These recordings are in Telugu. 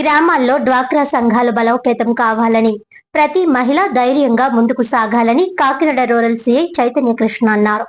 గ్రామాల్లో డ్వాక్రా సంఘాలు బలోపేతం కావాలని, ప్రతి మహిళ ధైర్యంగా ముందుకు సాగాలని కాకినాడ రూరల్ సీఐ చైతన్య కృష్ణ అన్నారు.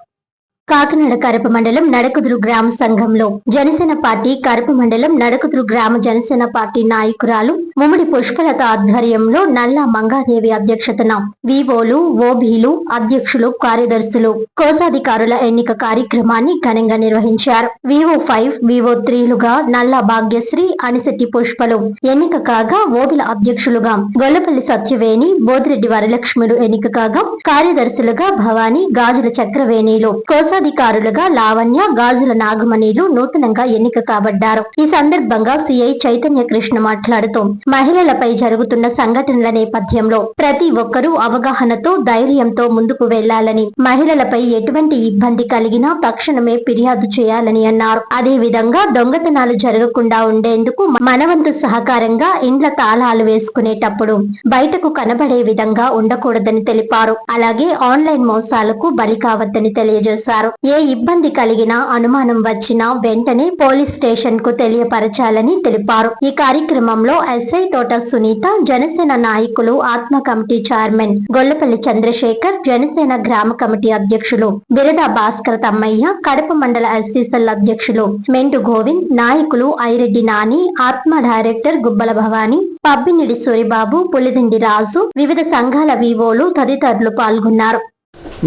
కాకినాడ కరప మండలం నడకుదురు గ్రామ సంఘంలో జనసేన పార్టీ కరప మండలం నడకుదురు గ్రామ జనసేన పార్టీ నాయకురాలు ముమ్మడి పుష్పలత ఆధ్వర్యంలో నల్లా మంగాదేవి అధ్యక్షతన వివోలు, ఓబీలు, అధ్యక్షులు, కార్యదర్శులు, కోశాధికారుల ఎన్నిక కార్యక్రమాన్ని ఘనంగా నిర్వహించారు. వివో5, వివో3లుగా నల్లా భాగ్యశ్రీ, అనిశెట్టి పుష్పలు ఎన్నిక కాగా, ఓబీల అధ్యక్షులుగా గొల్లపల్లి సత్యవేణి, బోదిరెడ్డి వరలక్ష్ములు ఎన్నిక కాగా, కార్యదర్శులుగా భవానీ, గాజుల చక్రవేణిలు, కోశాధికారులుగా లావణ్య, గాజుల నాగమణిలు నూతనంగా ఎన్నిక కాబడ్డారు. ఈ సందర్భంగా సిఐ చైతన్య కృష్ణ మాట్లాడుతూ మహిళలపై జరుగుతున్న సంఘటనల నేపథ్యంలో ప్రతి ఒక్కరూ అవగాహనతో, ధైర్యంతో ముందుకు వెళ్లాలని, మహిళలపై ఎటువంటి ఇబ్బంది కలిగినా తక్షణమే ఫిర్యాదు చేయాలని అన్నారు. అదేవిధంగా దొంగతనాలు జరగకుండా ఉండేందుకు మనవంతు సహకారంగా ఇండ్ల తాళాలు వేసుకునేటప్పుడు బయటకు కనబడే విధంగా ఉండకూడదని తెలిపారు. అలాగే ఆన్లైన్ మోసాలకు బలి కావద్దని తెలియజేశారు. ఏ ఇబ్బంది కలిగినా, అనుమానం వచ్చినా వెంటనే పోలీస్ స్టేషన్ కు తెలియపరచాలని తెలిపారు. ఈ కార్యక్రమంలో ఎస్ఐ తోట సునీత, జనసేన నాయకులు, ఆత్మ కమిటీ చైర్మన్ గొల్లపల్లి చంద్రశేఖర్, జనసేన గ్రామ కమిటీ అధ్యక్షులు బిరదా భాస్కర్ తమ్మయ్య, కడప మండల ఎస్సీసెల్ అధ్యక్షులు మెంటు గోవింద్, నాయకులు ఐరెడ్డి నాని, ఆత్మ డైరెక్టర్ గుబ్బల భవానీ, పబ్బినిడి సూరిబాబు, పులిదిండి రాజు, వివిధ సంఘాల వివోలు తదితరులు పాల్గొన్నారు.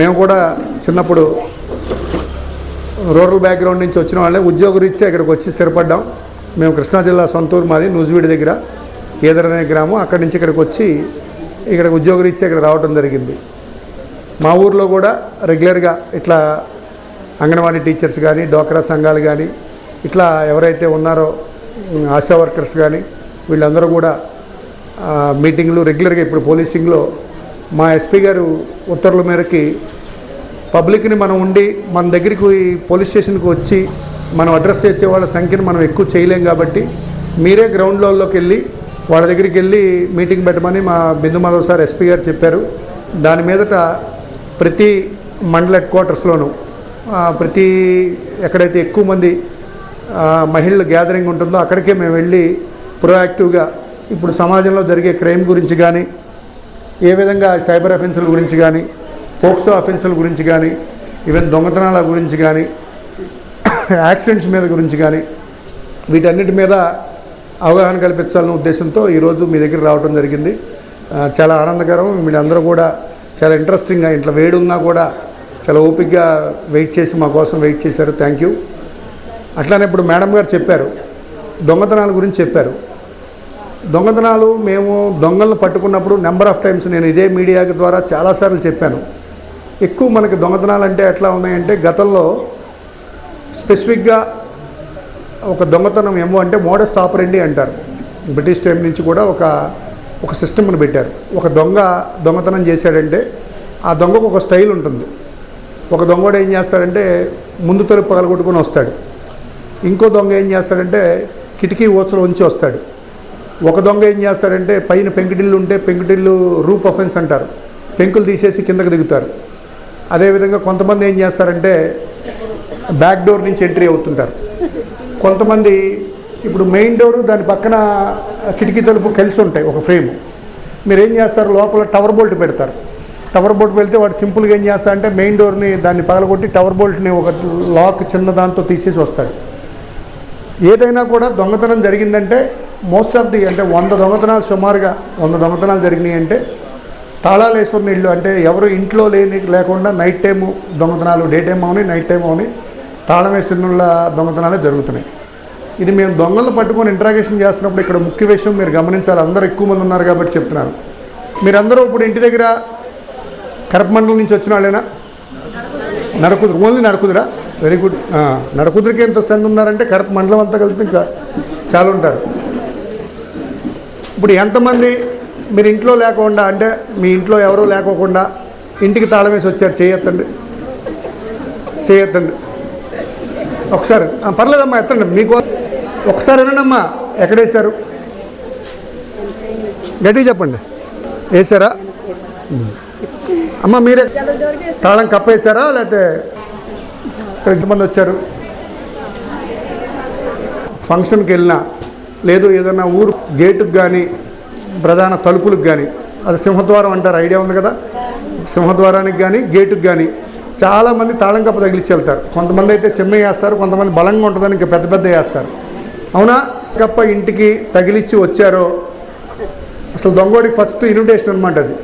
మేము కూడా చిన్నప్పుడు రూరల్ బ్యాక్గ్రౌండ్ నుంచి వచ్చిన వాళ్ళే ఉద్యోగరీత్యా ఇక్కడికి వచ్చి స్థిరపడ్డాం. మేము కృష్ణా జిల్లా సొంతూరు మాది నూజివీడి దగ్గర ఏదరనే గ్రామం. అక్కడి నుంచి ఇక్కడికి వచ్చి ఇక్కడ ఉద్యోగరీత్యా ఇక్కడ రావడం జరిగింది. మా ఊర్లో కూడా రెగ్యులర్గా ఇట్లా అంగన్వాడీ టీచర్స్ కానీ, డోక్రా సంఘాలు కానీ, ఇట్లా ఎవరైతే ఉన్నారో ఆశా వర్కర్స్ కానీ, వీళ్ళందరూ కూడా మీటింగ్లు రెగ్యులర్గా ఇప్పుడు పోలీసింగ్లో మా ఎస్పీ గారు ఉత్తర్వుల మేరకి పబ్లిక్ని మనం ఉండి మన దగ్గరికి పోలీస్ స్టేషన్కి వచ్చి మనం అడ్రస్ చేసే వాళ్ళ సంఖ్యను మనం ఎక్కువ చేయలేం కాబట్టి మీరే గ్రౌండ్ లెవెల్లోకి వెళ్ళి వాళ్ళ దగ్గరికి వెళ్ళి మీటింగ్ పెట్టమని మా బిందు మాధవ్ సార్ ఎస్పీ గారు చెప్పారు. దాని మీదట ప్రతి మండల హెడ్ క్వార్టర్స్లోనూ ప్రతి ఎక్కడైతే ఎక్కువ మంది మహిళల గ్యాదరింగ్ ఉంటుందో అక్కడికే మేము వెళ్ళి ప్రొయాక్టివ్గా ఇప్పుడు సమాజంలో జరిగే క్రైమ్ గురించి కానీ, ఏ విధంగా సైబర్ అఫెన్సుల గురించి కానీ, పోక్సో అఫెన్సుల గురించి కానీ, ఈవెన్ దొంగతనాల గురించి కానీ, యాక్సిడెంట్స్ మీద గురించి కానీ, వీటన్నిటి మీద అవగాహన కల్పించాలనే ఉద్దేశంతో ఈరోజు మీ దగ్గర రావడం జరిగింది. చాలా ఆనందకరం. మీరందరూ కూడా చాలా ఇంట్రెస్టింగ్గా, ఇంట్లో వేడి ఉన్నా కూడా చాలా ఓపికగా వెయిట్ చేసి మా కోసం వెయిట్ చేశారు. Thank you. అట్లానే ఇప్పుడు మేడం గారు చెప్పారు, దొంగతనాల గురించి చెప్పారు. దొంగతనాలు మేము దొంగలను పట్టుకున్నప్పుడు నెంబర్ ఆఫ్ టైమ్స్ నేను ఇదే మీడియా ద్వారా చాలాసార్లు చెప్పాను. ఎక్కువ మనకి దొంగతనాలు అంటే ఎట్లా ఉన్నాయంటే, గతంలో స్పెసిఫిక్గా ఒక దొంగతనం ఏమో అంటే మోడస్ ఆపరెండి అంటారు. బ్రిటిష్ టైం నుంచి కూడా ఒక సిస్టమ్ని పెట్టారు. ఒక దొంగతనం చేశాడంటే ఆ దొంగకు ఒక స్టైల్ ఉంటుంది. ఒక దొంగడు ఏం చేస్తాడంటే ముందు తలుపు పగలగొట్టుకొని వస్తాడు. ఇంకో దొంగ ఏం చేస్తాడంటే కిటికీ ఓచలో ఉంచి వస్తాడు. ఒక దొంగ ఏం చేస్తాడంటే పైన పెంకుటిల్లు ఉంటే పెంకుటిల్లు రూప్ అఫెన్స్ అంటారు, పెంకులు తీసేసి కిందకు దిగుతారు. అదేవిధంగా కొంతమంది ఏం చేస్తారంటే బ్యాక్ డోర్ నుంచి ఎంట్రీ అవుతుంటారు. కొంతమంది ఇప్పుడు మెయిన్ డోరు దాని పక్కన కిటికీ తలుపు కలిసి ఉంటాయి ఒక ఫ్రేమ్. మీరు ఏం చేస్తారు, లోపల టవర్ బోల్ట్ పెడతారు. టవర్ బోల్ట్ పెడితే వాడు సింపుల్గా ఏం చేస్తారంటే మెయిన్ డోర్ని దాన్ని పగలగొట్టి టవర్ బోల్ట్ని ఒక లాక్ చిన్న దాంతో తీసేసి వస్తాడు. ఏదైనా కూడా దొంగతనం జరిగిందంటే మోస్ట్ ఆఫ్ ది అంటే 100 దొంగతనాలు సుమారుగా 100 దొంగతనాలు జరిగినాయి అంటే తాళాలు వేసుకున్న ఇళ్ళు, అంటే ఎవరు ఇంట్లో లేకుండా నైట్ టైము దొంగతనాలు, డే టైం అవని నైట్ టైం అవని తాళం వేసిన దొంగతనాలే జరుగుతున్నాయి. ఇది మేము దొంగలను పట్టుకొని ఇంట్రాగేషన్ చేస్తున్నప్పుడు ఇక్కడ ముఖ్య విషయం మీరు గమనించాలి. అందరూ ఎక్కువ మంది ఉన్నారు కాబట్టి చెప్తున్నాను. మీరందరూ ఇప్పుడు ఇంటి దగ్గర కరప మండలం నుంచి వచ్చిన వాళ్ళేనా? నడకుదురు, ఓన్లీ నడకుదురా? Very good. నడకుదురికి ఎంత స్ట్రెంత్ ఉన్నారంటే కరప మండలం అంతా కలిపి ఇంకా చాలా ఉంటారు. ఇప్పుడు ఎంతమంది మీరు ఇంట్లో లేకుండా, అంటే మీ ఇంట్లో ఎవరూ లేకోకుండా ఇంటికి తాళం వేసి వచ్చారు? చేయొద్దండి ఒకసారి. పర్లేదమ్మా, ఎత్తండి. మీకు ఒకసారి వినండమ్మా. ఎక్కడేశారు? గట్టిగా చెప్పండి. వేసారా అమ్మ? మీరే తాళం కప్పేశారా లేకపోతే ఇక్కడ ఎంతమంది వచ్చారు? ఫంక్షన్కి వెళ్ళినా లేదు ఏదైనా ఊరు గేటుకు కానీ ప్రధాన తలుపులకు కానీ, అది సింహద్వారం అంటారు, ఐడియా ఉంది కదా, సింహద్వారానికి కానీ గేటుకు కానీ చాలామంది తాళం కప్ప తగిలిచ్చి వెళ్తారు. కొంతమంది అయితే చెమ్మ వేస్తారు, కొంతమంది బలంగా ఉంటుందని ఇంకా పెద్ద పెద్ద వేస్తారు. అవునా? కప్ప ఇంటికి తగిలిచ్చి వచ్చారో అసలు దొంగోడికి ఫస్ట్ ఇన్విటేషన్ అనమాట అది.